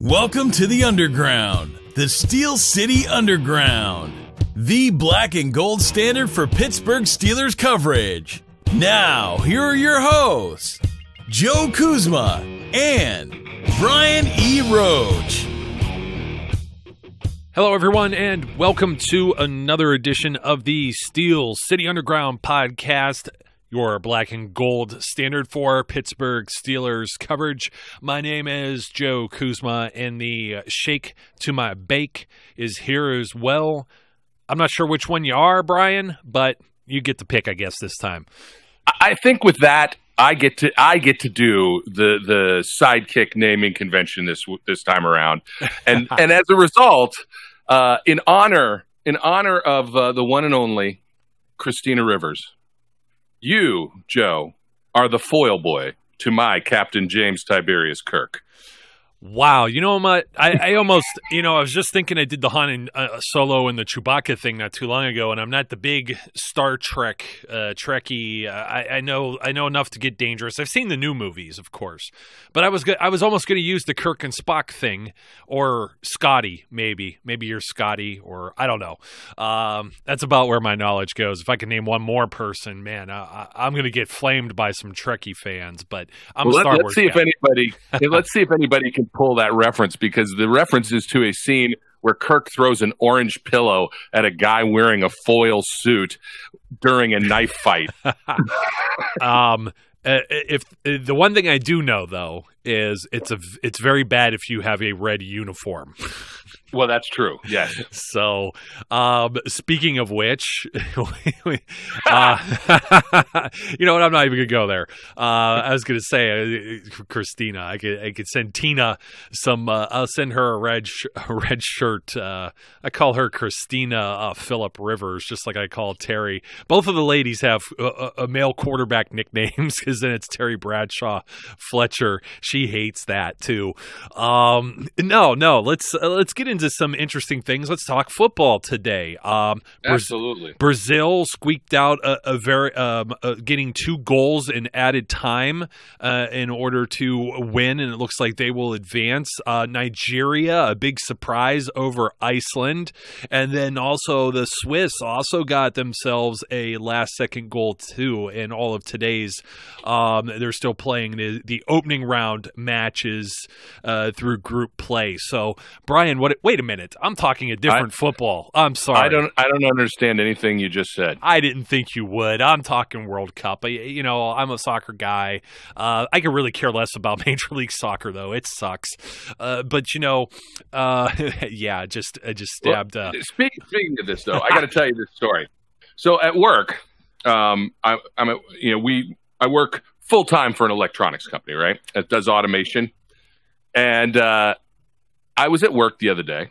Welcome to the Underground, the Steel City Underground, the black and gold standard for Pittsburgh Steelers coverage. Now, here are your hosts, Joe Kuzma and Brian E. Roach. Hello, everyone, and welcome to another edition of the Steel City Underground podcast, your black and gold standard for Pittsburgh Steelers coverage. My name is Joe Kuzma, and the shake to my bake is here as well. I'm not sure which one you are, Brian, but you get the pick, I guess, this time. I think with that, I get to do the sidekick naming convention this time around, and as a result, in honor of the one and only Christina Rivers, you, Joe, are the foil boy to my Captain James Tiberius Kirk. Wow, you know what? I almost, I was just thinking I did the Han Solo and the Chewbacca thing not too long ago, and I'm not the big Star Trek Trekkie. I know enough to get dangerous. I've seen the new movies, of course, but I was almost going to use the Kirk and Spock thing, or Scotty, maybe you're Scotty, or I don't know. That's about where my knowledge goes. If I can name one more person, man, I'm going to get flamed by some Trekkie fans. But I'm a Star Wars guy. Let's see if anybody can pull that reference, because the reference is to a scene where Kirk throws an orange pillow at a guy wearing a foil suit during a knife fight. If the one thing I do know, though, is it's very bad if you have a red uniform. Well, that's true. Yes. So, speaking of which, you know what? I'm not even gonna go there. I was gonna say, Christina. I could send Tina some. I'll send her a red shirt. I call her Christina Phillip Rivers, just like I call Terry. Both of the ladies have a male quarterback nicknames, because then it's Terry Bradshaw Fletcher. She hates that too. No. Let's get into some interesting things. Let's talk football today. Absolutely. Brazil squeaked out a very getting 2 goals in added time in order to win, and it looks like they will advance. Nigeria, a big surprise over Iceland, and then also the Swiss also got themselves a last-second goal too. In all of today's, they're still playing the opening round matches through group play. So, Brian, wait a minute. I'm talking a different football. I'm sorry. I don't understand anything you just said. I didn't think you would. I'm talking World Cup. I'm a soccer guy. I could really care less about Major League Soccer, though. It sucks. But yeah, I just stabbed. Well, speaking of this, though, I got to tell you this story. So at work, I work full time for an electronics company, right? That does automation, and I was at work the other day,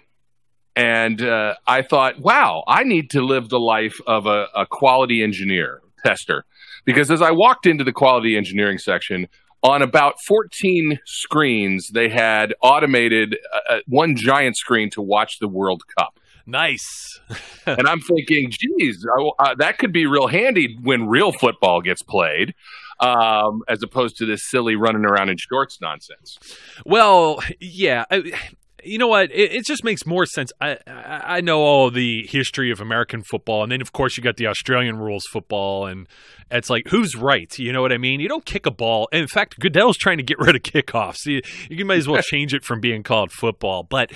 and I thought, wow, I need to live the life of a quality engineer, tester. Because as I walked into the quality engineering section, on about 14 screens, they had automated one giant screen to watch the World Cup. Nice. And I'm thinking, geez, that could be real handy when real football gets played. As opposed to this silly running around in shorts nonsense. Well, yeah. You know what? It just makes more sense. I know all the history of American football, and then, of course, you got the Australian rules football, and it's like, who's right? You know what I mean? You don't kick a ball. In fact, Goodell's trying to get rid of kickoffs. You might as well change it from being called football. But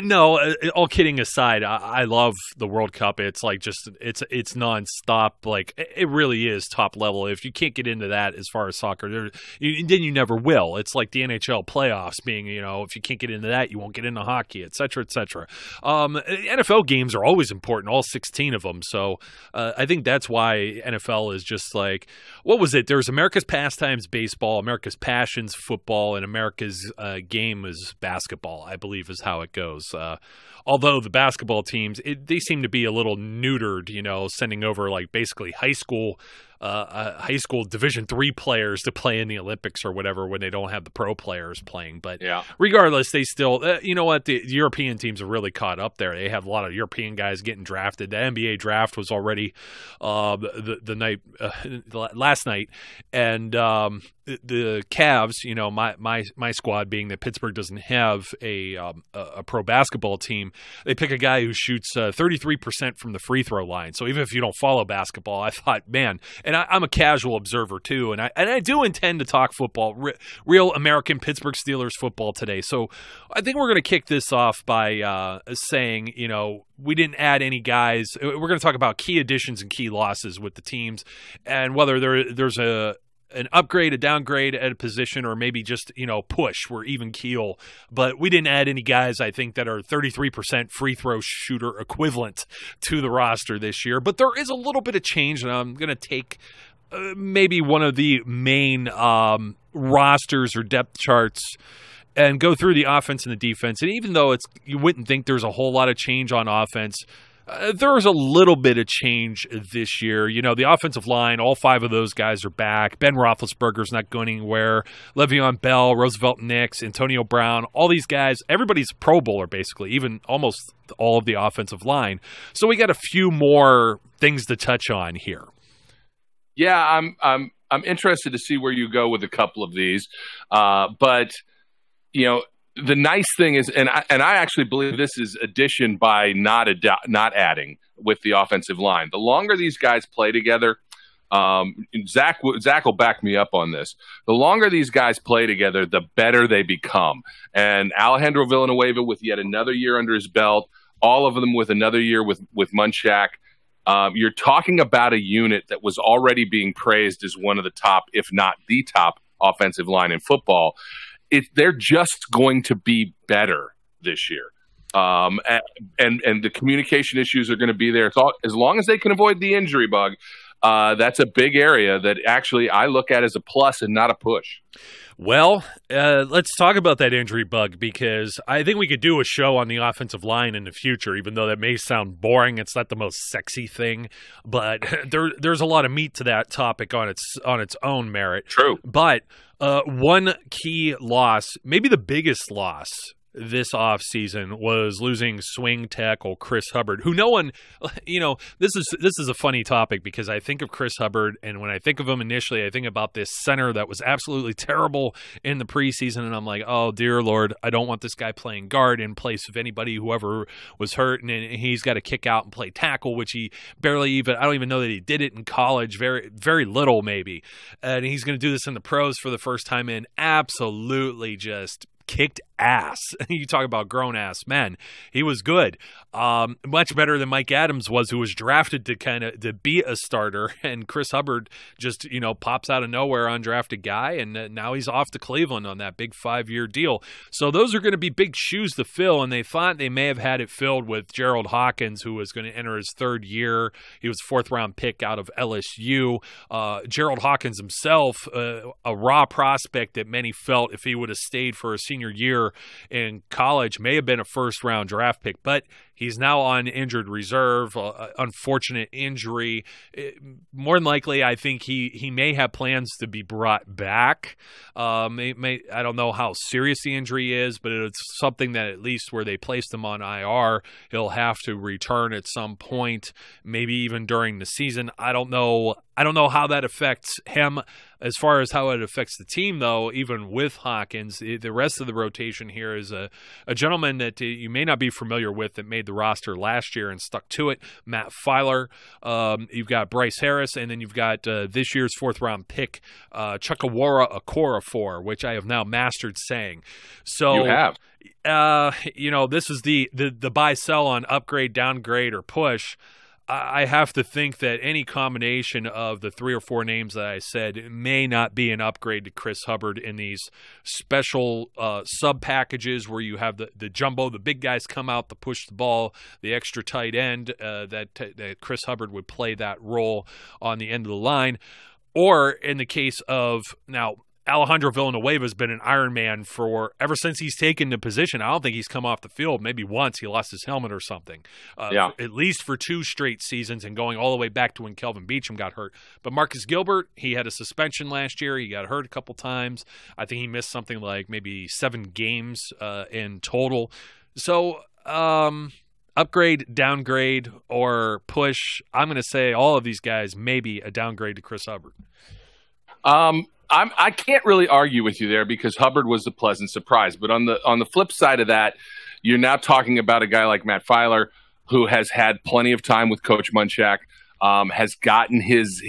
no, all kidding aside, I love the World Cup. It's like it's nonstop. Like, it really is top level. If you can't get into that as far as soccer, then you never will. It's like the NHL playoffs being, if you can't get into that, you won't get into hockey, et cetera, et cetera. NFL games are always important, all 16 of them. So I think that's why NFL is just like, what was it? There was America's Pastimes baseball, America's Passions football, and America's game is basketball, I believe is how it goes. Although the basketball teams, they seem to be a little neutered, sending over like basically high school Division III players to play in the Olympics or whatever when they don't have the pro players playing. But regardless, they still, the European teams are really caught up there. They have a lot of European guys getting drafted. The NBA draft was already last night, and the Cavs, my squad being that Pittsburgh doesn't have a pro basketball team, they pick a guy who shoots 33% from the free throw line. So even if you don't follow basketball, I thought, man, and I'm a casual observer too, and I do intend to talk football, real American Pittsburgh Steelers football today. So I think we're going to kick this off by saying, we didn't add any guys. We're going to talk about key additions and key losses with the teams, and whether there's an upgrade, a downgrade at a position, or maybe just, push. We're even keel. But we didn't add any guys, I think, that are 33% free throw shooter equivalent to the roster this year. But there is a little bit of change, and I'm going to take maybe one of the main rosters or depth charts and go through the offense and the defense. And even though you wouldn't think there's a whole lot of change on offense, there's a little bit of change this year. The offensive line, all 5 of those guys are back. Ben Roethlisberger's not going anywhere. Le'Veon Bell, Roosevelt Nix, Antonio Brown, all these guys, everybody's Pro Bowler basically, even almost all of the offensive line. So we got a few more things to touch on here. Yeah, I'm interested to see where you go with a couple of these, but the nice thing is, and I actually believe this is addition by not adding with the offensive line. The longer these guys play together, Zach will back me up on this. The longer these guys play together, the better they become. And Alejandro Villanueva with yet another year under his belt, all of them with another year with Munchak. You're talking about a unit that was already being praised as one of the top, if not the top, offensive line in football. They're just going to be better this year. And the communication issues are going to be there. As long as they can avoid the injury bug, that's a big area that actually I look at as a plus and not a push. Well, let's talk about that injury bug, because I think we could do a show on the offensive line in the future, even though that may sound boring. It's not the most sexy thing, but there's a lot of meat to that topic on its own merit. True. But one key loss, maybe the biggest loss this offseason, was losing swing tackle Chris Hubbard, who no one, this is a funny topic, because I think of Chris Hubbard, and when I think of him initially, I think about this center that was absolutely terrible in the preseason, and I'm like, oh, dear Lord, I don't want this guy playing guard in place of whoever was hurt, and he's got to kick out and play tackle, which he barely even, I don't even know that he did it in college, very, very little maybe, and he's going to do this in the pros for the first time, and absolutely just kicked ass. You talk about grown-ass men. He was good. Much better than Mike Adams was, who was drafted to be a starter. And Chris Hubbard just, pops out of nowhere, undrafted guy, and now he's off to Cleveland on that big 5-year deal. So those are going to be big shoes to fill, and they thought they may have had it filled with Gerald Hawkins, who was going to enter his 3rd year. He was a 4th-round pick out of LSU. Gerald Hawkins himself, a raw prospect that many felt if he would have stayed for a senior year in college, may have been a 1st-round draft pick, but he's now on injured reserve, unfortunate injury. More than likely, I think he may have plans to be brought back. I don't know how serious the injury is, but it's something that at least where they placed him on IR, he'll have to return at some point, maybe even during the season. I don't know how that affects him. As far as how it affects the team, though, even with Hawkins, the rest of the rotation here is a gentleman that you may not be familiar with that made the roster last year and stuck to it, Matt Filer. You've got Bryce Harris, and then you've got this year's 4th-round pick, Chukwuemeka Okorafor, which I have now mastered saying. So you have. This is the buy-sell on upgrade, downgrade, or push. I have to think that any combination of the 3 or 4 names that I said may not be an upgrade to Chris Hubbard in these special sub packages where you have the jumbo, the big guys come out to push the ball, the extra tight end that Chris Hubbard would play that role on the end of the line. Or in the case of now, Alejandro Villanueva has been an Iron Man ever since he's taken the position. I don't think he's come off the field. Maybe once he lost his helmet or something. At least for 2 straight seasons, and going all the way back to when Kelvin Beachum got hurt. But Marcus Gilbert, he had a suspension last year. He got hurt a couple times. I think he missed something like maybe 7 games in total. So upgrade, downgrade, or push. I'm going to say all of these guys maybe a downgrade to Chris Hubbard. I can't really argue with you there because Hubbard was a pleasant surprise. But on the flip side of that, you're now talking about a guy like Matt Filer, who has had plenty of time with Coach Munchak, has gotten his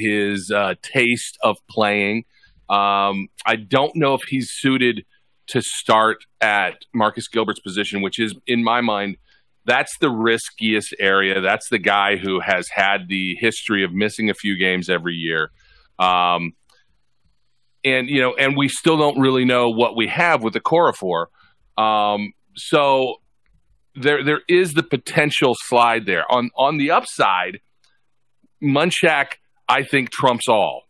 taste of playing. I don't know if he's suited to start at Marcus Gilbert's position, which is, in my mind, that's the riskiest area. That's the guy who has had the history of missing a few games every year. And we still don't really know what we have with the Corafor. So there is the potential slide there. On the upside, Munchak, I think, trumps all.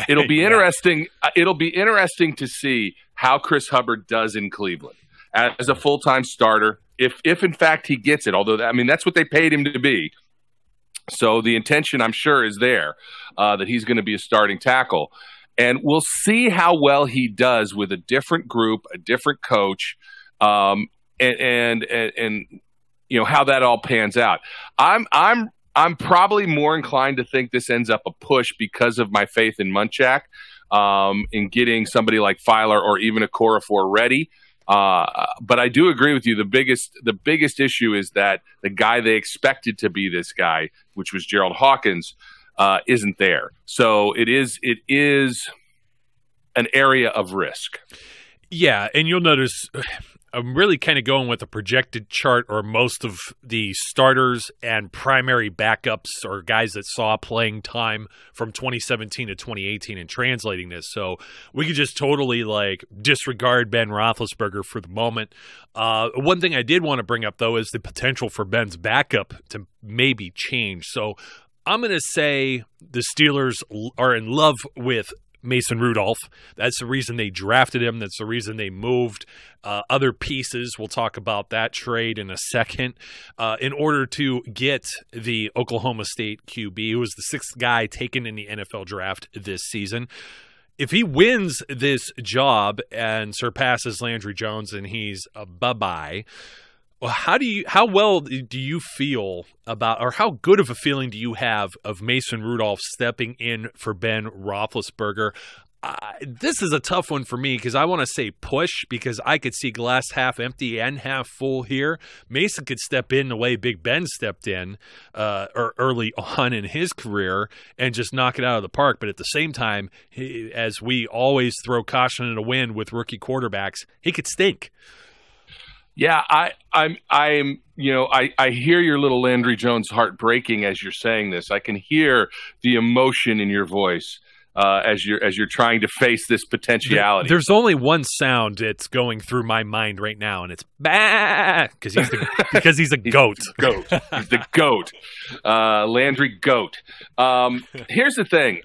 It'll be interesting. It'll be interesting to see how Chris Hubbard does in Cleveland as a full-time starter, if in fact he gets it. Although, that's what they paid him to be. So the intention, I'm sure, is there that he's going to be a starting tackle. And we'll see how well he does with a different group, a different coach, and how that all pans out. I'm probably more inclined to think this ends up a push because of my faith in Munchak, in getting somebody like Filer or even a Corafor ready. But I do agree with you. The biggest issue is that the guy they expected to be this guy, which was Gerald Hawkins, isn't there. So it is an area of risk. Yeah, and you'll notice I'm really kind of going with a projected chart, or most of the starters and primary backups or guys that saw playing time from 2017 to 2018 and translating this. So we could just totally disregard Ben Roethlisberger for the moment. One thing I did want to bring up, though, is the potential for Ben's backup to maybe change. So I'm going to say the Steelers are in love with Mason Rudolph. That's the reason they drafted him. That's the reason they moved other pieces. We'll talk about that trade in a second. In order to get the Oklahoma State QB, who was the sixth guy taken in the NFL draft this season. If he wins this job and surpasses Landry Jones and he's a bye-bye, how well do you feel about, or how good of a feeling do you have of Mason Rudolph stepping in for Ben Roethlisberger? This is a tough one for me because I want to say push, because I could see glass half empty and half full here. Mason could step in the way Big Ben stepped in or early on in his career and just knock it out of the park. But at the same time, as we always throw caution to the wind with rookie quarterbacks, he could stink. Yeah, I hear your little Landry Jones heart breaking as you're saying this. I can hear the emotion in your voice as you're trying to face this potentiality. There's only one sound that's going through my mind right now, and it's bah, because he's a goat. He's the goat. Landry goat. Here's the thing.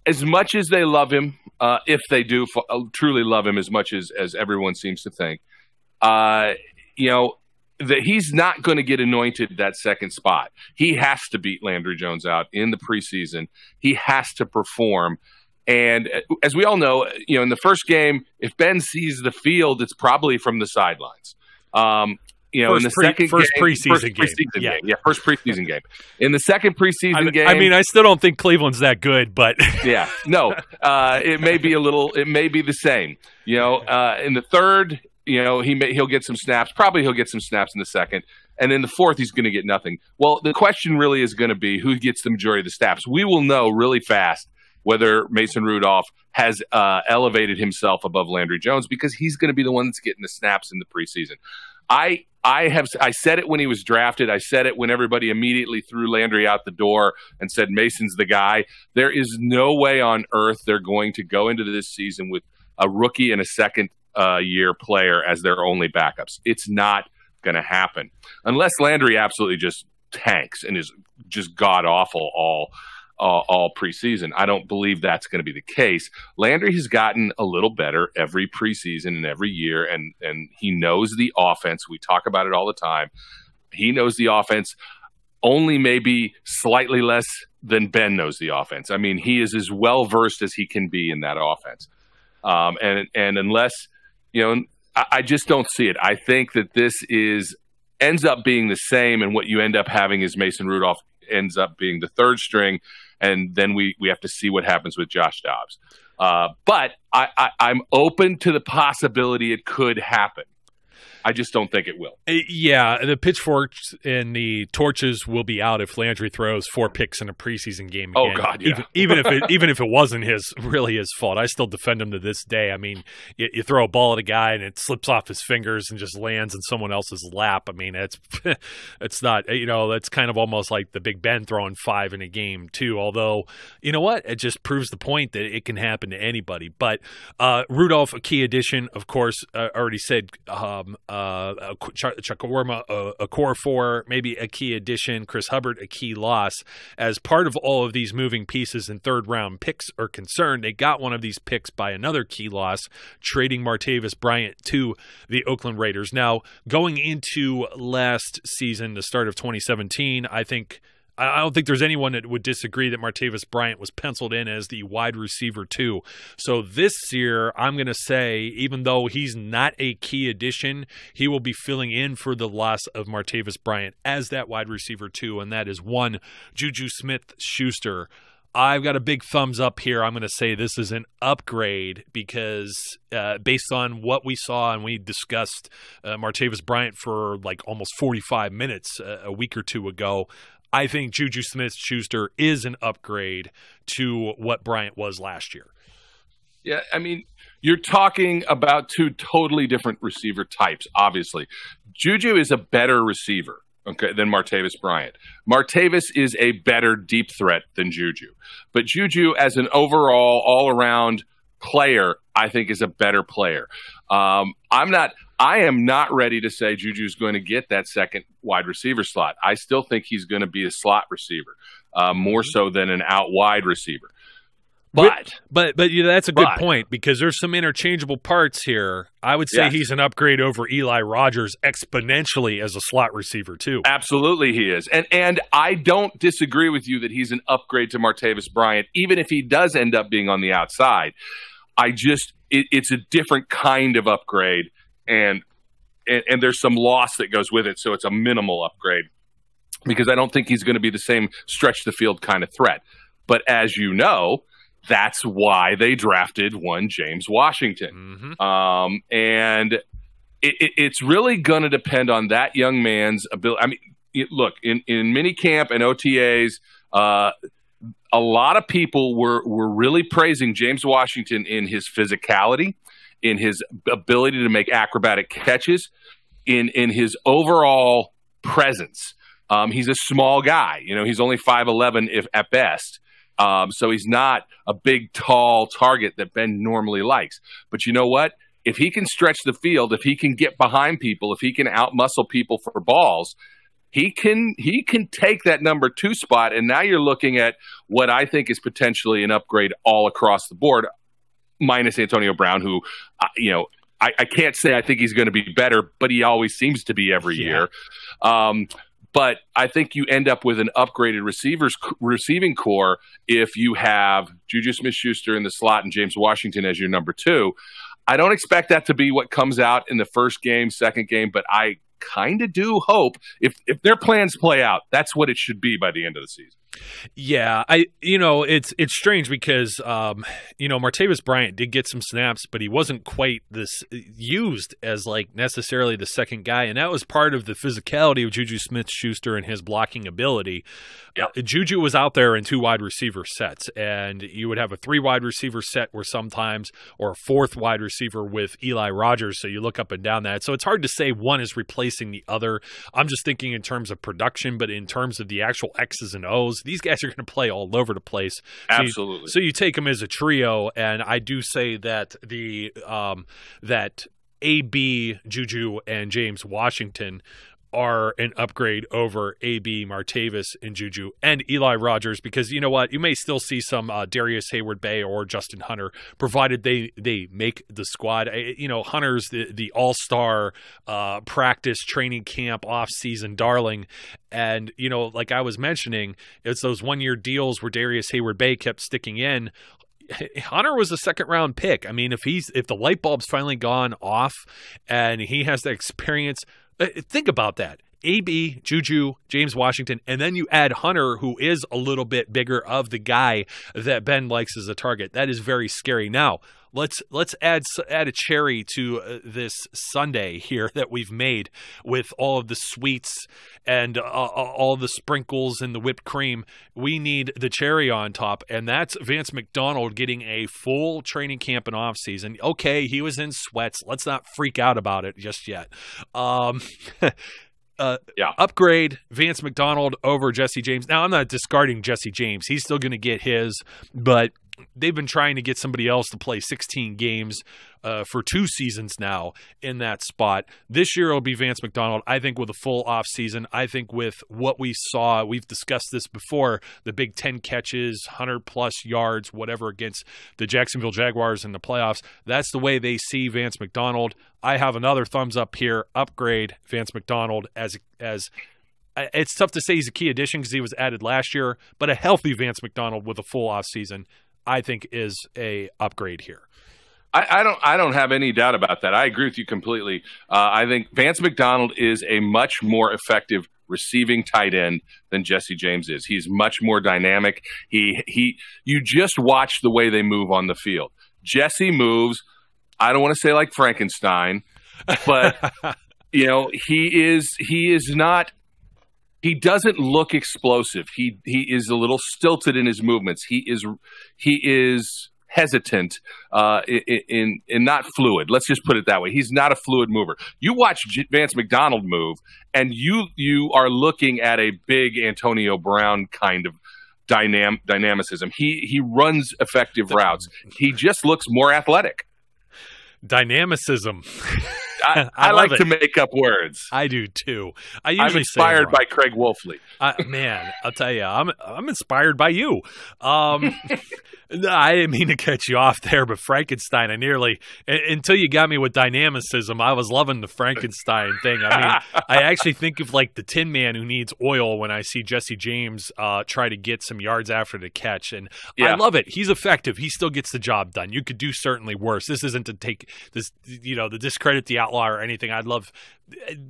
As much as they love him, if they do truly love him as much as everyone seems to think, that he's not going to get anointed that second spot. He has to beat Landry Jones out in the preseason. He has to perform. And as we all know, in the first game, if Ben sees the field, it's probably from the sidelines. In the first preseason game. First preseason game. In the second preseason game. I still don't think Cleveland's that good, but yeah, no, it may be the same. In the third, he'll get some snaps. Probably he'll get some snaps in the second. And in the fourth, he's going to get nothing. Well, the question really is going to be who gets the majority of the snaps. We will know really fast whether Mason Rudolph has elevated himself above Landry Jones, because he's going to be the one that's getting the snaps in the preseason. I said it when he was drafted. I said it when everybody immediately threw Landry out the door and said Mason's the guy. There is no way on earth they're going to go into this season with a rookie and a second year player as their only backups. It's not going to happen unless Landry absolutely just tanks and is just god awful all preseason. I don't believe that's going to be the case. Landry has gotten a little better every preseason and every year, and he knows the offense. We talk about it all the time. He knows the offense, only maybe slightly less than Ben knows the offense. He is as well versed as he can be in that offense. And unless I just don't see it. I think that this ends up being the same, and what you end up having is Mason Rudolph ends up being the third string, and then we have to see what happens with Josh Dobbs. But I'm open to the possibility it could happen. I just don't think it will. Yeah, the pitchforks and the torches will be out if Landry throws 4 picks in a preseason game again. Oh God, yeah. Even if it wasn't his fault, I still defend him to this day. I mean, you throw a ball at a guy and it slips off his fingers and just lands in someone else's lap. I mean, it's not, that's kind of almost like the Big Ben throwing 5 in a game too. Although, you know what? It just proves the point that it can happen to anybody. But Rudolph, a key addition, of course. I already said. Chukwuemeka, a core 4, maybe a key addition. Chris Hubbard, a key loss. As part of all of these moving pieces and third-round picks are concerned, they got one of these picks by another key loss, trading Martavis Bryant to the Oakland Raiders. Now, going into last season, the start of 2017, I don't think there's anyone that would disagree that Martavis Bryant was penciled in as the wide receiver 2. So this year, I'm going to say, even though he's not a key addition, he will be filling in for the loss of Martavis Bryant as that wide receiver 2, and that is one, Juju Smith-Schuster. I've got a big thumbs up here. I'm going to say this is an upgrade because based on what we saw and we discussed Martavis Bryant for like almost 45 minutes a week or two ago, I think Juju Smith-Schuster is an upgrade to what Bryant was last year. Yeah, I mean, you're talking about 2 totally different receiver types, obviously. Juju is a better receiver, than Martavis Bryant. Martavis is a better deep threat than Juju. But Juju, as an overall, all-around player, I think is a better player. I am not ready to say Juju's going to get that second wide receiver slot. I still think he's going to be a slot receiver, more so than an out wide receiver. But that's a good point because there's some interchangeable parts here. I would say he's an upgrade over Eli Rogers exponentially as a slot receiver too. Absolutely he is. And I don't disagree with you that he's an upgrade to Martavis Bryant, even if he does end up being on the outside. It's a different kind of upgrade, and there's some loss that goes with it, so it's a minimal upgrade because I don't think he's going to be the same stretch the field kind of threat. But as you know, that's why they drafted one James Washington. Mm-hmm. And it's really going to depend on that young man's ability. I mean, look, in minicamp and OTAs, a lot of people were really praising James Washington in his physicality, in his ability to make acrobatic catches, in his overall presence. He's a small guy. He's only 5'11", if at best. So he's not a big, tall target that Ben normally likes. But you know what? If he can stretch the field, if he can get behind people, if he can out-muscle people for balls, he can take that number 2 spot, and now you're looking at what I think is potentially an upgrade all across the board, minus Antonio Brown, who, I can't say I think he's going to be better, but he always seems to be every year. But I think you end up with an upgraded receiving core if you have Juju Smith-Schuster in the slot and James Washington as your number 2. I don't expect that to be what comes out in the first game, second game, but I kind of do hope if their plans play out, that's what it should be by the end of the season. Yeah, it's strange because Martavis Bryant did get some snaps, but he wasn't quite used as like necessarily the second guy, and that was part of the physicality of Juju Smith-Schuster and his blocking ability. Yep. Juju was out there in 2 wide receiver sets, and you would have a 3 wide receiver set or a 4th wide receiver with Eli Rogers, so you look up and down that. So it's hard to say one is replacing the other. I'm just thinking in terms of production, but in terms of the actual X's and O's, these guys are going to play all over the place. Absolutely. So you take them as a trio, and I do say that that AB, Juju, and James Washington are an upgrade over AB, Martavis, and Juju, and Eli Rogers, because you know what? You may still see some Darius Hayward-Bay or Justin Hunter, provided they make the squad. Hunter's the all-star practice training camp off-season darling, and, like I was mentioning, it's those one-year deals where Darius Hayward-Bay kept sticking in. Hunter was a second-round pick. I mean, if the light bulb's finally gone off and he has the experience – think about that. AB, Juju, James Washington, and then you add Hunter, who is a little bit bigger of the guy that Ben likes as a target. That is very scary. Now, let's add a cherry to this sundae here that we've made with all of the sweets and all the sprinkles and the whipped cream. We need the cherry on top, and that's Vance McDonald getting a full training camp and offseason. Okay, he was in sweats. Let's not freak out about it just yet. Upgrade Vance McDonald over Jesse James. Now, I'm not discarding Jesse James. He's still going to get his, but they've been trying to get somebody else to play 16 games for 2 seasons now in that spot. This year it'll be Vance McDonald, I think, with a full offseason. I think with what we saw, we've discussed this before, the big 10 catches, 100-plus yards, whatever, against the Jacksonville Jaguars in the playoffs. That's the way they see Vance McDonald. I have another thumbs up here. Upgrade Vance McDonald as it's tough to say he's a key addition because he was added last year, but a healthy Vance McDonald with a full offseason, I think, is a upgrade here. I don't have any doubt about that. I agree with you completely. I think Vance McDonald is a much more effective receiving tight end than Jesse James is. He's much more dynamic. You just watch the way they move on the field. Jesse moves, I don't want to say like Frankenstein, but he doesn't look explosive. He is a little stilted in his movements. He is hesitant in not fluid. Let's just put it that way. He's not a fluid mover. You watch Vance McDonald move, and you are looking at a big Antonio Brown kind of dynamicism. He runs effective routes. He just looks more athletic. Dynamicism. I like to make up words. I do too. I'm inspired by Craig Wolfley. Man, I'll tell you, I'm inspired by you. I didn't mean to cut you off there, but Frankenstein, until you got me with dynamicism, I was loving the Frankenstein thing. I mean, I actually think of like the Tin Man who needs oil when I see Jesse James try to get some yards after the catch. And I love it. He's effective. He still gets the job done. You could do certainly worse. This isn't to take this, to discredit the outlaw or anything. I'd love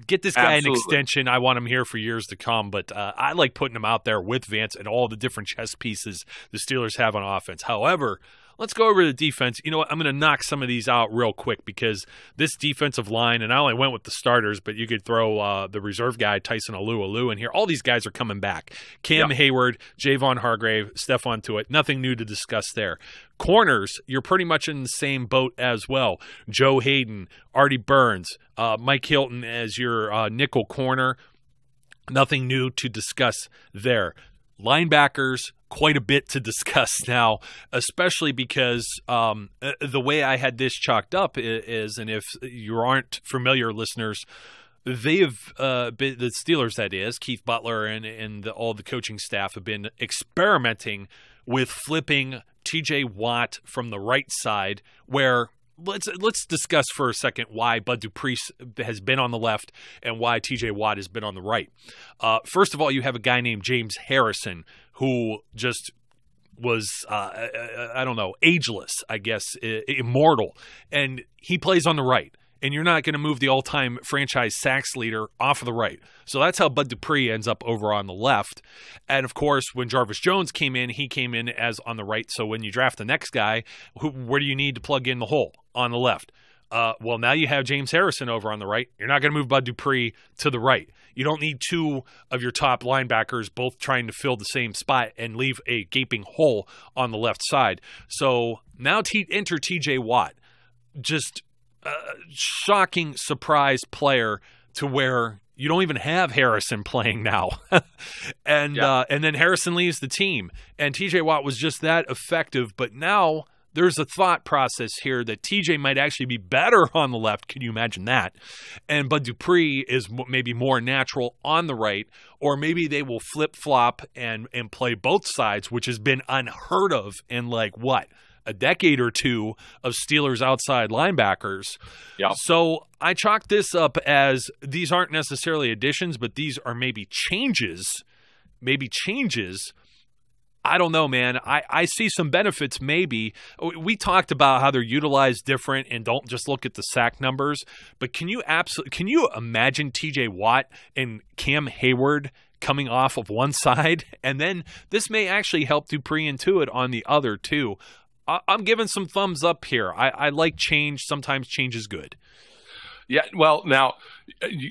get this guy an extension. I want him here for years to come, but I like putting him out there with Vance and all the different chess pieces the Steelers have on offense. However, let's go over to the defense. You know what? I'm going to knock some of these out real quick because this defensive line, and I only went with the starters, but you could throw the reserve guy, Tyson Alu in here. All these guys are coming back. Cam Hayward, Javon Hargrave, Stephon Tuitt. Nothing new to discuss there. Corners, you're pretty much in the same boat as well. Joe Hayden, Artie Burns, Mike Hilton as your nickel corner. Nothing new to discuss there. Linebackers, quite a bit to discuss now, especially because the way I had this chalked up is, and if you aren't familiar, listeners, they've been, the Steelers, that is, Keith Butler and all the coaching staff have been experimenting with flipping TJ Watt from the right side, where let's discuss for a second why Bud Dupree has been on the left and why TJ Watt has been on the right. First of all, you have a guy named James Harrison who just was, ageless, I guess, immortal. And he plays on the right. And you're not going to move the all-time franchise sacks leader off of the right. So that's how Bud Dupree ends up over on the left. And, of course, when Jarvis Jones came in, he came in as on the right. So when you draft the next guy, where do you need to plug in the hole? On the left. Well, now you have James Harrison over on the right. You're not going to move Bud Dupree to the right. You don't need two of your top linebackers both trying to fill the same spot and leave a gaping hole on the left side. So now enter TJ Watt. Just shocking surprise player to where you don't even have Harrison playing now. And then Harrison leaves the team. And TJ Watt was just that effective. But now there's a thought process here that TJ might actually be better on the left. Can you imagine that? And Bud Dupree is maybe more natural on the right, or maybe they will flip-flop and play both sides, which has been unheard of in a decade or two of Steelers outside linebackers. Yeah. So I chalk this up as these aren't necessarily additions, but these are maybe changes I don't know, man. I see some benefits maybe. We talked about how they're utilized different and don't just look at the sack numbers. But can you imagine T.J. Watt and Cam Hayward coming off of one side? And then this may actually help Dupree and Tuitt on the other too. I'm giving some thumbs up here. I like change. Sometimes change is good. Yeah, well, now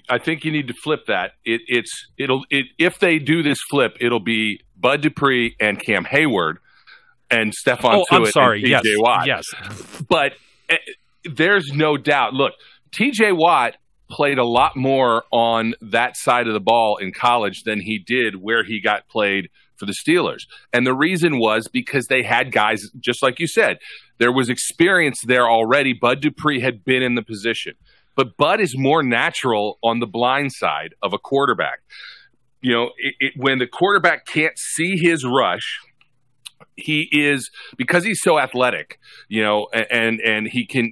I think you need to flip that. If they do this flip, it'll be Bud Dupree and Cam Hayward and Stephon Tuitt and T.J. Watt. Yes. But there's no doubt. Look, T.J. Watt played a lot more on that side of the ball in college than he did where he got played for the Steelers. And the reason was because they had guys, just like you said, there was experience there already. Bud Dupree had been in the position. But Bud is more natural on the blind side of a quarterback. You know, when the quarterback can't see his rush, he is, because he's so athletic, you know, and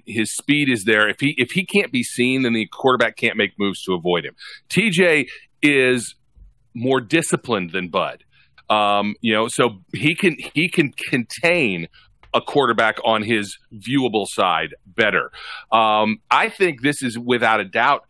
his speed is there. If he can't be seen, then the quarterback can't make moves to avoid him. TJ is more disciplined than Bud. You know, so he can contain a quarterback on his viewable side better. I think this is without a doubt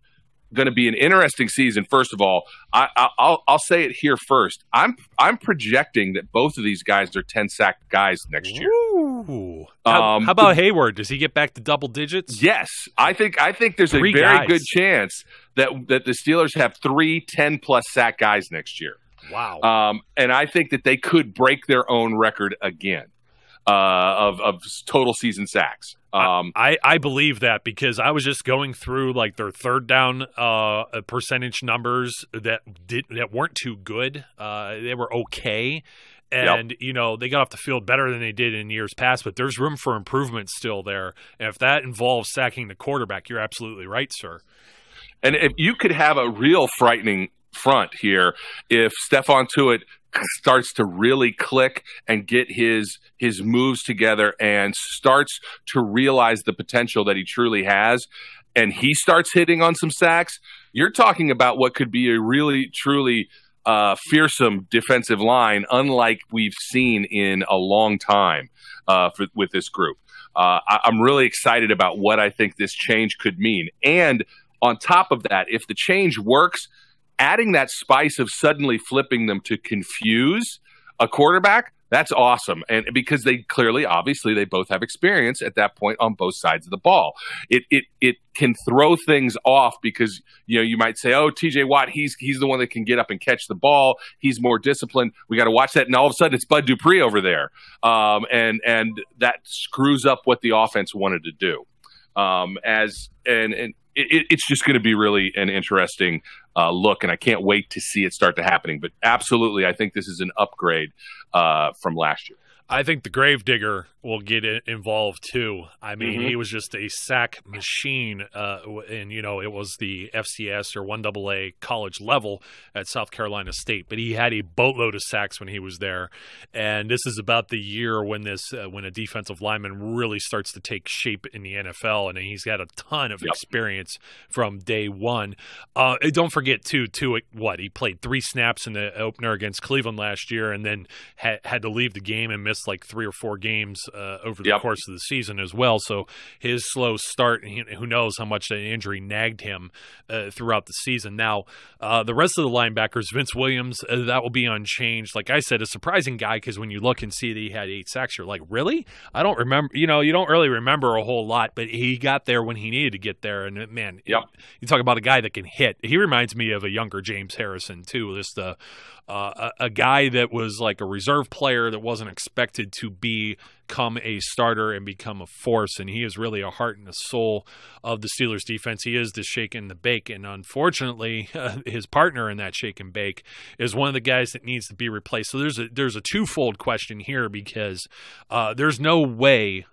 going to be an interesting season. First of all, I'll say it here first. I'm projecting that both of these guys are 10-sack guys next year. Ooh. How about Hayward? Does he get back to double digits? Yes, I think there's a very good chance that the Steelers have 3 10+ sack guys next year. Wow. And I think that they could break their own record again. Of total season sacks. I believe that because I was just going through like their third down percentage numbers that weren't too good. They were okay. And, you know, they got off the field better than they did in years past, but there's room for improvement still there. And if that involves sacking the quarterback, you're absolutely right, sir. And if you could have a real frightening front here, if Stephon Tuitt starts to really click and get his moves together and starts to realize the potential that he truly has, and he starts hitting on some sacks, you're talking about what could be a really, truly fearsome defensive line, unlike we've seen in a long time with this group. I'm really excited about what I think this change could mean. And on top of that, if the change works, adding that spice of suddenly flipping them to confuse a quarterback, that's awesome. And because they clearly, obviously, they both have experience at that point on both sides of the ball. It can throw things off because, you know, you might say, oh, TJ Watt, he's the one that can get up and catch the ball. He's more disciplined. We got to watch that. And all of a sudden it's Bud Dupree over there. And that screws up what the offense wanted to do. It's just going to be really an interesting look, and I can't wait to see it start to happening. But absolutely, I think this is an upgrade from last year. I think the Gravedigger will get involved too. I mean, he was just a sack machine, and you know it was the FCS or 1AA college level at South Carolina State. But he had a boatload of sacks when he was there, and this is about the year when when a defensive lineman really starts to take shape in the NFL, and he's got a ton of experience from day one. Don't forget too he played 3 snaps in the opener against Cleveland last year, and then had to leave the game and miss like 3 or 4 games over the course of the season as well. So his slow start, who knows how much that injury nagged him throughout the season. Now, the rest of the linebackers, Vince Williams, that will be unchanged. Like I said, a surprising guy because when you look and see that he had 8 sacks, you're like, really? I don't remember. You know, you don't really remember a whole lot, but he got there when he needed to get there. And man, you talk about a guy that can hit. He reminds me of a younger James Harrison too. Just a guy that was like a reserve player that wasn't expected to become a starter and become a force, and he is really a heart and a soul of the Steelers defense. He is the shake and the bake, and unfortunately his partner in that shake and bake is one of the guys that needs to be replaced. So there's a twofold question here because there's no way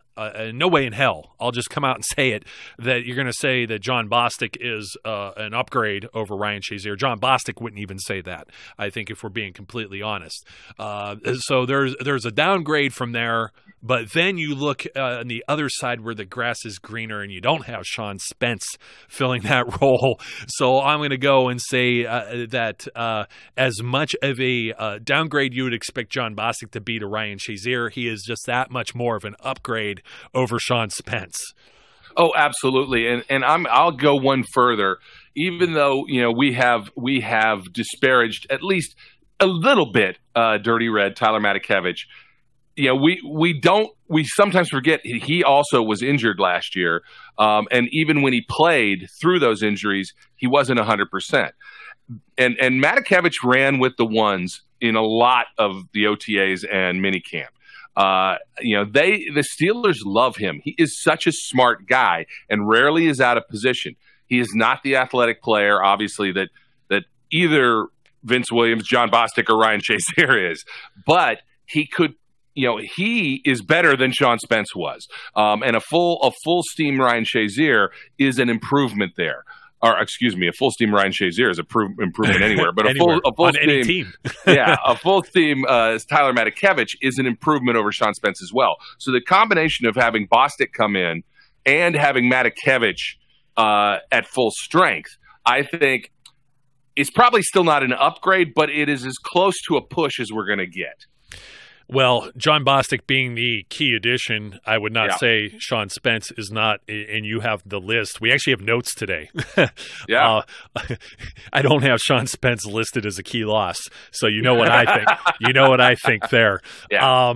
no way in hell, I'll just come out and say it, that you're going to say that John Bostic is an upgrade over Ryan Shazier. John Bostic wouldn't even say that, I think, if we're being completely honest. So there's a downgrade from there, but then you look on the other side where the grass is greener and you don't have Sean Spence filling that role. So I'm going to go and say that as much of a downgrade you would expect John Bostic to be to Ryan Shazier, he is just that much more of an upgrade over Sean Spence. Oh, absolutely. And I'll go one further. Even though, we have disparaged at least a little bit Dirty Red Tyler Matakevich. We sometimes forget he also was injured last year. And even when he played through those injuries, he wasn't 100%. And Matakevich ran with the ones in a lot of the OTAs and minicamp. The Steelers love him. He is such a smart guy and rarely is out of position. He is not the athletic player, obviously, that either Vince Williams, John Bostic, or Ryan Shazier is. But he could, he is better than Sean Spence was. And a full steam Ryan Shazier is an improvement there. Or excuse me, a full steam Ryan Shazier is improvement anywhere, but a full steam, any team. a full steam Tyler Matakevich is an improvement over Sean Spence as well. So the combination of having Bostic come in and having Matakevich at full strength, I think, is probably still not an upgrade, but it is as close to a push as we're going to get. Well, John Bostic being the key addition, I would not say Sean Spence is not, and you have the list. We actually have notes today. I don't have Sean Spence listed as a key loss, so you know what I think. You know what I think there. Yeah.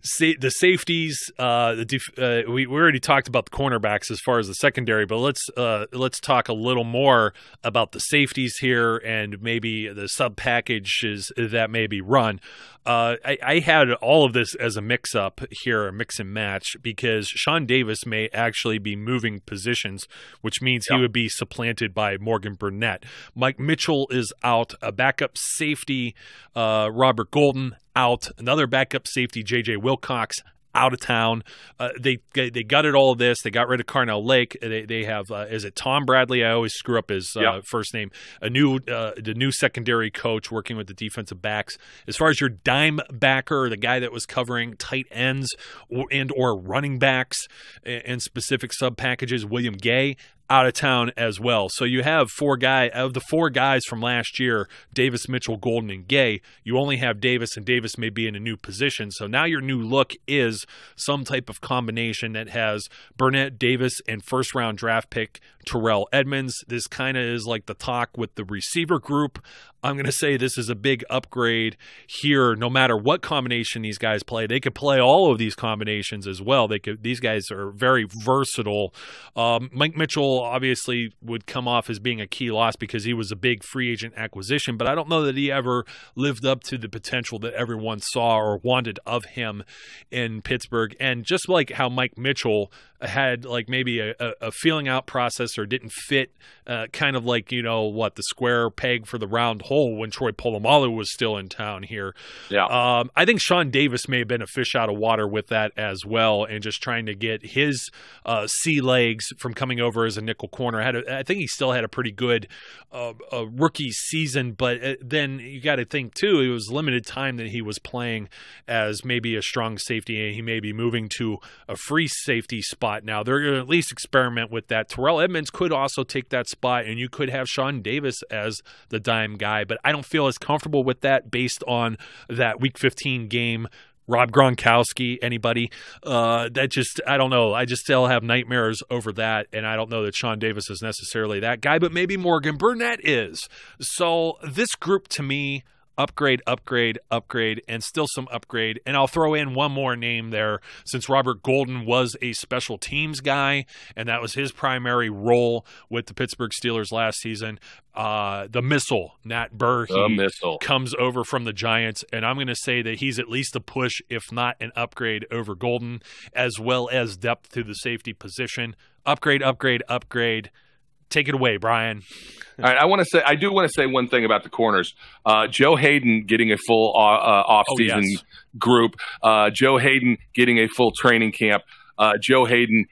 The safeties, we already talked about the cornerbacks as far as the secondary, but let's talk a little more about the safeties here and maybe the sub packages that may be run. I had all of this as a mix-up here, a mix and match, because Sean Davis may actually be moving positions, which means he would be supplanted by Morgan Burnett. Mike Mitchell is out. A backup safety, Robert Golden, out. Another backup safety, J.J. Wilcox, out of town. They gutted all of this. They got rid of Carnell Lake. They have is it Tom Bradley? I always screw up his first name. The new secondary coach working with the defensive backs. As far as your dime backer, the guy that was covering tight ends or running backs and specific sub packages, William Gay, out of town as well. So you have four guys from last year, Davis, Mitchell, Golden, and Gay. You only have Davis, and Davis may be in a new position. So now your new look is some type of combination that has Burnett, Davis, and first-round draft pick Terrell Edmonds. This kind of is like the talk with the receiver group. I'm going to say this is a big upgrade here. No matter what combination these guys play, they could play all of these combinations as well. These guys are very versatile. Mike Mitchell obviously would come off as being a key loss because he was a big free agent acquisition, but I don't know that he ever lived up to the potential that everyone saw or wanted of him in Pittsburgh. And just like how Mike Mitchell had like maybe a feeling out process or didn't fit kind of like, the square peg for the round hole when Troy Polamalu was still in town here. Yeah. I think Sean Davis may have been a fish out of water with that as well, and just trying to get his sea legs from coming over as a nickel corner. I think he still had a pretty good rookie season, but then you got to think too, it was limited time that he was playing as maybe a strong safety, and he may be moving to a free safety spot now. They're going to at least experiment with that. Terrell Edmonds could also take that spot, and you could have Sean Davis as the dime guy, but I don't feel as comfortable with that based on that Week 15 game. Rob Gronkowski, anybody? I don't know. I just still have nightmares over that, and I don't know that Sean Davis is necessarily that guy, but maybe Morgan Burnett is. So this group to me, upgrade, and still some upgrade. And I'll throw in one more name there, since Robert Golden was a special teams guy, and that was his primary role with the Pittsburgh Steelers last season. The missile, Nat Burhe, comes over from the Giants, and I'm going to say that he's at least a push, if not an upgrade, over Golden, as well as depth to the safety position. Upgrade. Take it away, Brian. All right, I do want to say one thing about the corners. Joe Hayden getting a full off-season group. Joe Hayden getting a full training camp. Joe Hayden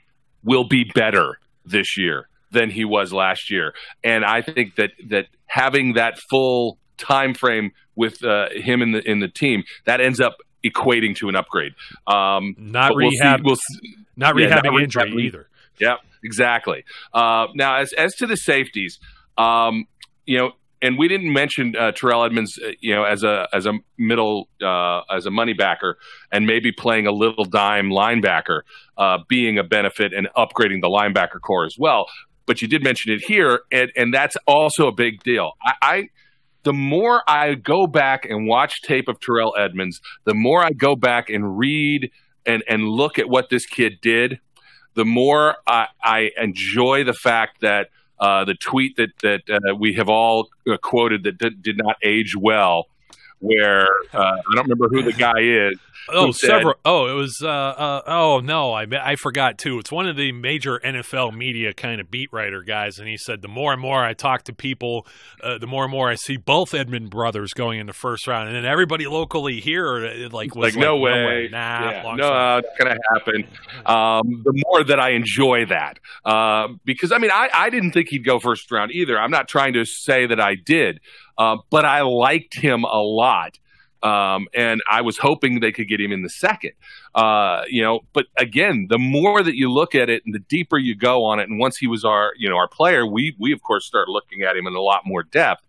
will be better this year than he was last year. And I think that having that full time frame with him in the team, that ends up equating to an upgrade. Not rehabbing injury either. Yeah, exactly. Now, as to the safeties, and we didn't mention Terrell Edmonds, as a middle, as a money backer, and maybe playing a little dime linebacker, being a benefit and upgrading the linebacker core as well. But you did mention it here, and that's also a big deal. The more I go back and watch tape of Terrell Edmonds, the more I go back and read and look at what this kid did, the more I enjoy the fact that the tweet that we have all quoted that did not age well, where I don't remember who the guy is. Several. It was. No, I forgot too. It's one of the major NFL media kind of beat writer guys, and he said the more and more I talk to people, the more and more I see both Edmond brothers going in the first round, and then everybody locally here was like no way, nah, not gonna happen. The more that I enjoy that, because I didn't think he'd go first round either. I'm not trying to say that I did, but I liked him a lot. And I was hoping they could get him in the second, but again, the more that you look at it and the deeper you go on it, and once he was our player, we of course start looking at him in a lot more depth.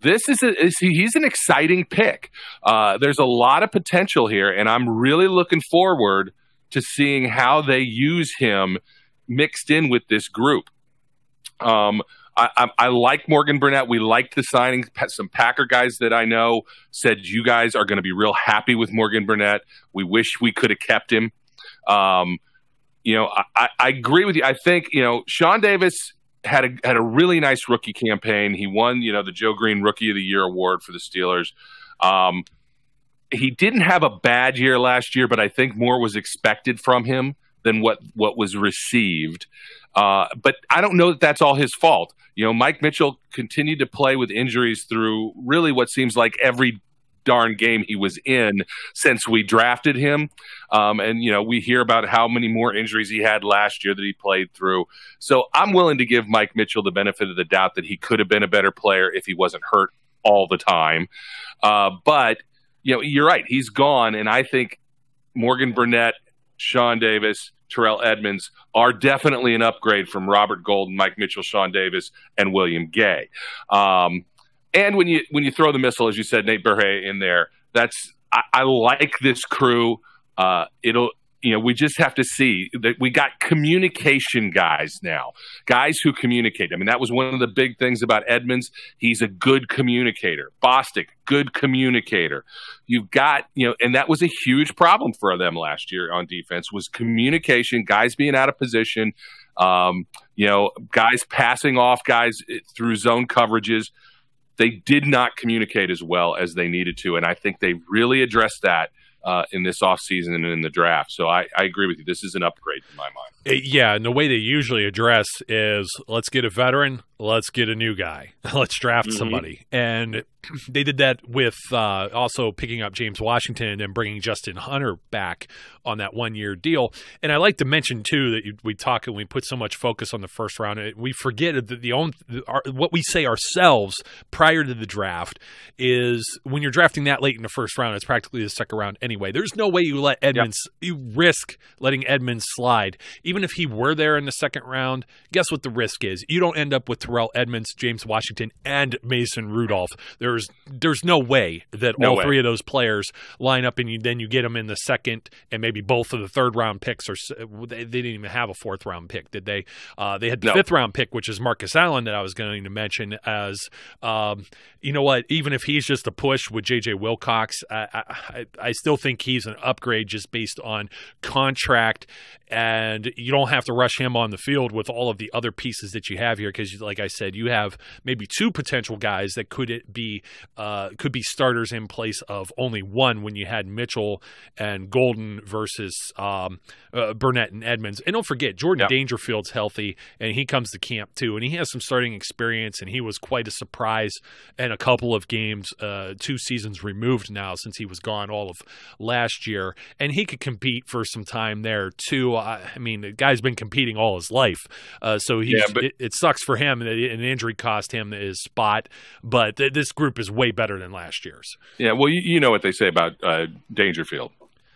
He's an exciting pick. There's a lot of potential here, and I'm really looking forward to seeing how they use him mixed in with this group. I like Morgan Burnett. We liked the signing. Some Packer guys that I know said you guys are going to be real happy with Morgan Burnett. We wish we could have kept him. I agree with you. I think Sean Davis had a really nice rookie campaign. He won the Joe Green Rookie of the Year award for the Steelers. He didn't have a bad year last year, but I think more was expected from him than what was received. But I don't know that that's all his fault. Mike Mitchell continued to play with injuries through really what seems like every darn game he was in since we drafted him. And we hear about how many more injuries he had last year that he played through. So I'm willing to give Mike Mitchell the benefit of the doubt that he could have been a better player if he wasn't hurt all the time. But you're right. He's gone. And I think Morgan Burnett, Sean Davis, Terrell Edmonds are definitely an upgrade from Robert Golden, Mike Mitchell, Sean Davis, and William Gay. And when you throw the missile, as you said, Nate Burhay in there, I like this crew. We just have to see that we got communication guys now, guys who communicate. That was one of the big things about Edmonds. He's a good communicator. Bostic, good communicator. You've got, and that was a huge problem for them last year on defense was communication, guys being out of position, guys passing off guys through zone coverages. They did not communicate as well as they needed to, and I think they really addressed that in this offseason and in the draft. So I agree with you. This is an upgrade in my mind. Yeah, and the way they usually address is let's get a veteran, let's get a new guy, let's draft somebody. And they did that with also picking up James Washington and bringing Justin Hunter back on that one-year deal. And I like to mention, too, that we talk and we put so much focus on the first round. We forget that what we say ourselves prior to the draft is when you're drafting that late in the first round, it's practically the second round anyway. There's no way you let Edmonds you risk letting Edmonds slide. Even if he were there in the second round, guess what the risk is? You don't end up with Terrell Edmonds, James Washington, and Mason Rudolph. There's no way that three of those players line up and then you get them in the second and maybe both of the third round picks. They didn't even have a fourth round pick, did they? They had the fifth round pick, which is Marcus Allen that I was going to mention as, even if he's just a push with J.J. Wilcox, I still think he's an upgrade just based on contract and, you don't have to rush him on the field with all of the other pieces that you have here, because, like I said, you have maybe two potential guys that could be starters in place of only one when you had Mitchell and Golden versus Burnett and Edmonds. And don't forget, Jordan Dangerfield's healthy, and he comes to camp too, and he has some starting experience, and he was quite a surprise in a couple of games, 2 seasons removed now since he was gone all of last year, and he could compete for some time there too. I mean, the guy's been competing all his life, so it sucks for him that an injury cost him his spot, but this group is way better than last year's. Yeah, well, you know what they say about Dangerfield,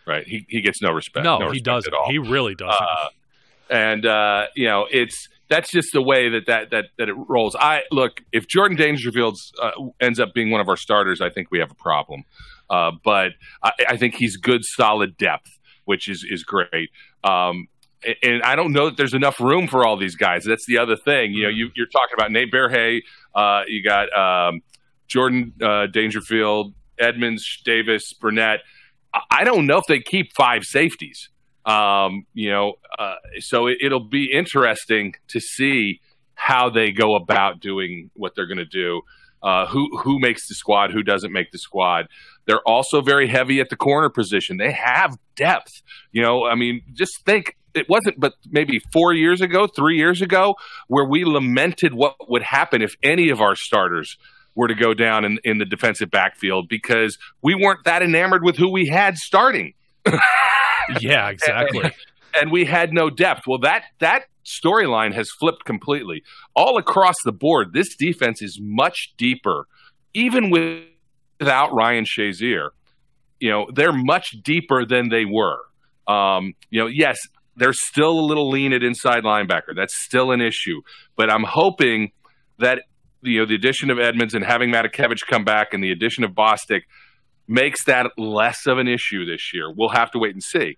right? He gets no respect. No, he doesn't. He really doesn't. That's just the way that it rolls. Look, if Jordan Dangerfield ends up being one of our starters, I think we have a problem. But I think he's good, solid depth, which is great. And I don't know that there's enough room for all these guys. That's the other thing. You know, you're talking about Nate Berhe. You got Jordan Dangerfield, Edmonds, Davis, Burnett. I don't know if they keep 5 safeties. So it'll be interesting to see how they go about doing what they're going to do. Who makes the squad, who doesn't make the squad. They're also very heavy at the corner position. They have depth. I mean, just think, it wasn't but maybe 3 years ago, where we lamented what would happen if any of our starters were to go down in the defensive backfield, because we weren't that enamored with who we had starting. Yeah, exactly. And we had no depth. Well, that storyline has flipped completely. All across the board, this defense is much deeper. Even without Ryan Shazier, they're much deeper than they were. Yes, they're still a little lean at inside linebacker. That's still an issue. But I'm hoping that the addition of Edmonds and having Matakevich come back and the addition of Bostic makes that less of an issue this year. We'll have to wait and see.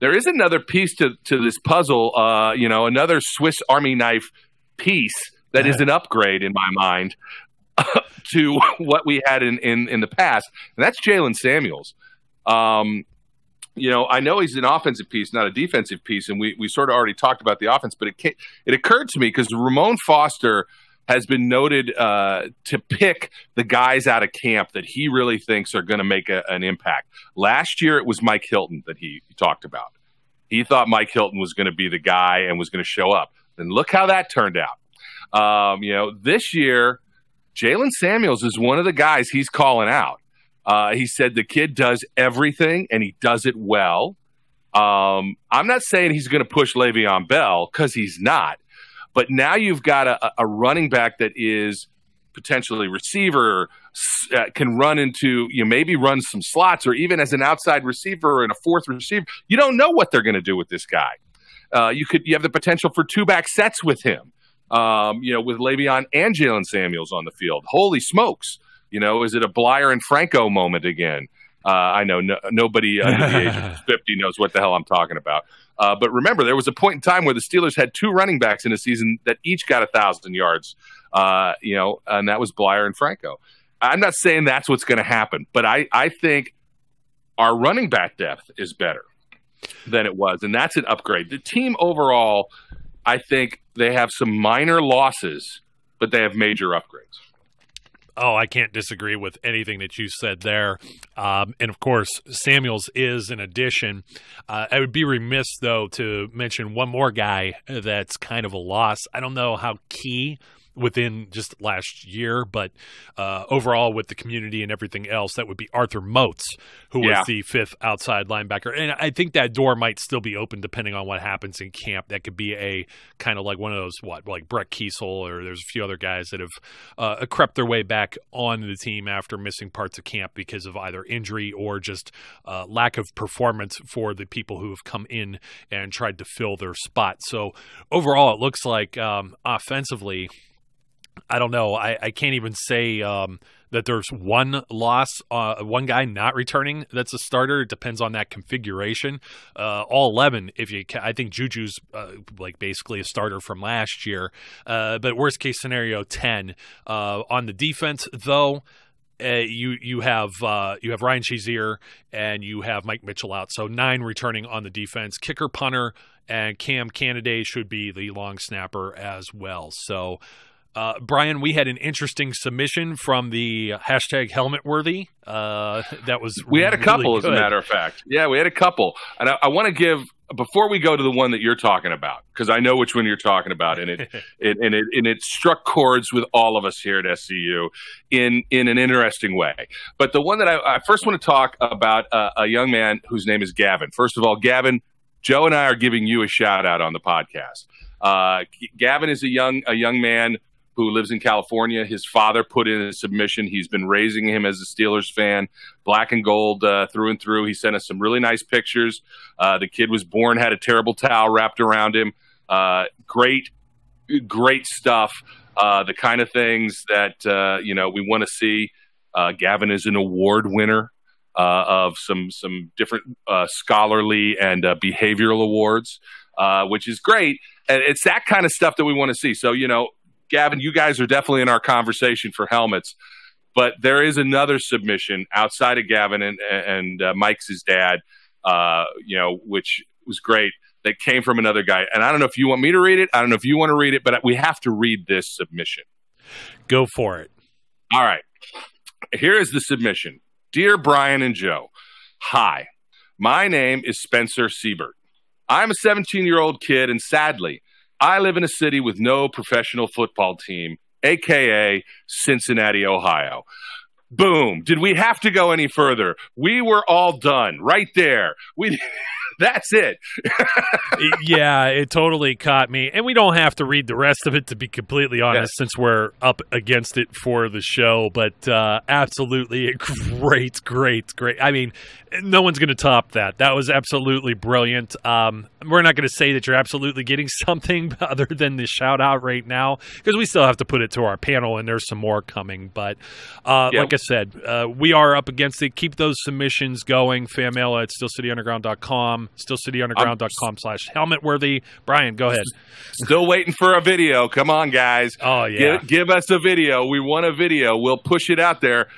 There is another piece to this puzzle, another Swiss Army knife piece that is an upgrade in my mind to what we had in the past, and that's Jalen Samuels. I know he's an offensive piece, not a defensive piece, and we sort of already talked about the offense, but it occurred to me because Ramon Foster has been noted to pick the guys out of camp that he really thinks are going to make an impact. Last year, it was Mike Hilton that he talked about. He thought Mike Hilton was going to be the guy and was going to show up. And look how that turned out. This year, Jalen Samuels is one of the guys he's calling out. He said the kid does everything, and he does it well. I'm not saying he's going to push Le'Veon Bell, because he's not. But now you've got a running back that is potentially receiver, can run into, maybe run some slots, or even as an outside receiver and a fourth receiver. You don't know what they're going to do with this guy. You have the potential for 2-back sets with him, with Le'Veon and Jalen Samuels on the field. Holy smokes. Is it a Blyer and Franco moment again? I know nobody under the age of 50 knows what the hell I'm talking about. But remember, there was a point in time where the Steelers had 2 running backs in a season that each got 1,000 yards, and that was Blyer and Franco. I'm not saying that's what's going to happen, but I think our running back depth is better than it was, and that's an upgrade. The team overall, I think they have some minor losses, but they have major upgrades. Oh, I can't disagree with anything that you said there. And, of course, Samuels is an addition. I would be remiss, though, to mention one more guy that's kind of a loss. I don't know how key within just last year, but overall with the community and everything else, that would be Arthur Moats, who was the 5th outside linebacker. And I think that door might still be open depending on what happens in camp. That could be a kind of like one of those, like Brett Kiesel, or there's a few other guys that have crept their way back onto the team after missing parts of camp because of either injury or just lack of performance for the people who have come in and tried to fill their spot. So overall, it looks like offensively, I don't know. I can't even say that there's one loss, one guy not returning that's a starter. It depends on that configuration. All 11, I think Juju's like basically a starter from last year. But worst case scenario, 10. On the defense, though, you have Ryan Shazier and you have Mike Mitchell out. So 9 returning on the defense. Kicker, punter, and Cam Canada should be the long snapper as well. So, Brian, we had an interesting submission from the hashtag HelmetWorthy. That was we had a couple, really as a matter of fact. Yeah, we had a couple, and I want to give, before we go to the one that you're talking about, because I know which one you're talking about, and it struck chords with all of us here at SCU in an interesting way. But the one that I first want to talk about, a young man whose name is Gavin. First of all, Gavin, Joe and I are giving you a shout out on the podcast. Gavin is a young man who lives in California. His father put in a submission. He's been raising him as a Steelers fan, black and gold through and through. He sent us some really nice pictures. The kid was born, had a terrible towel wrapped around him. Great stuff. The kind of things that, we want to see. Gavin is an award winner of some different scholarly and behavioral awards, which is great. And it's that kind of stuff that we want to see. So, Gavin, you guys are definitely in our conversation for helmets, but there is another submission outside of Gavin and Mike's his dad, which was great, that came from another guy. And I don't know if you want me to read it. I don't know if you want to read it, but we have to read this submission. Go for it. All right. Here is the submission. Dear Brian and Joe, hi, my name is Spencer Siebert. I'm a 17-year-old kid, and sadly, I live in a city with no professional football team, a.k.a. Cincinnati, Ohio. Boom. Did we have to go any further? We were all done right there. That's it. Yeah, it totally caught me. And we don't have to read the rest of it, to be completely honest, since we're up against it for the show. But absolutely great. I mean, no one's going to top that. That was absolutely brilliant. We're not going to say that you're absolutely getting something other than the shout out right now, because we still have to put it to our panel, and there's some more coming. But like I said, we are up against it. Keep those submissions going. Fan mail at steelcityunderground.com. SteelCityUnderground.com/HelmetWorthy. Brian, go ahead. Still waiting for a video. Come on, guys. Oh, yeah. Give us a video. We want a video. We'll push it out there.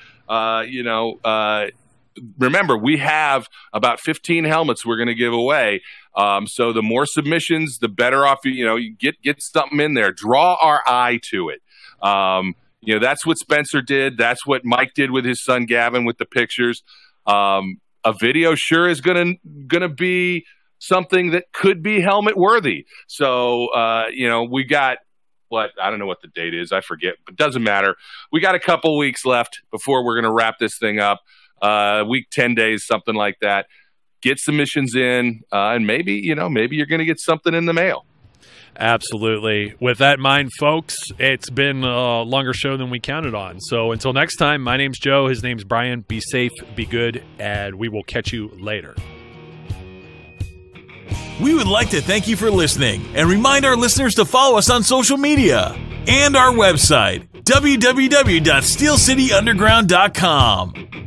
Remember, we have about 15 helmets we're going to give away. So the more submissions, the better off. You get something in there. Draw our eye to it. That's what Spencer did. That's what Mike did with his son Gavin with the pictures. A video sure is gonna be something that could be helmet worthy. So we got I don't know what the date is, I forget, but it doesn't matter. We got a couple weeks left before we're gonna wrap this thing up. Week 10 days, something like that. Get submissions in, and maybe you're gonna get something in the mail. Absolutely. With that in mind, folks, it's been a longer show than we counted on. So until next time, my name's Joe. His name's Brian. Be safe, be good, and we will catch you later. We would like to thank you for listening and remind our listeners to follow us on social media and our website, www.steelcityunderground.com.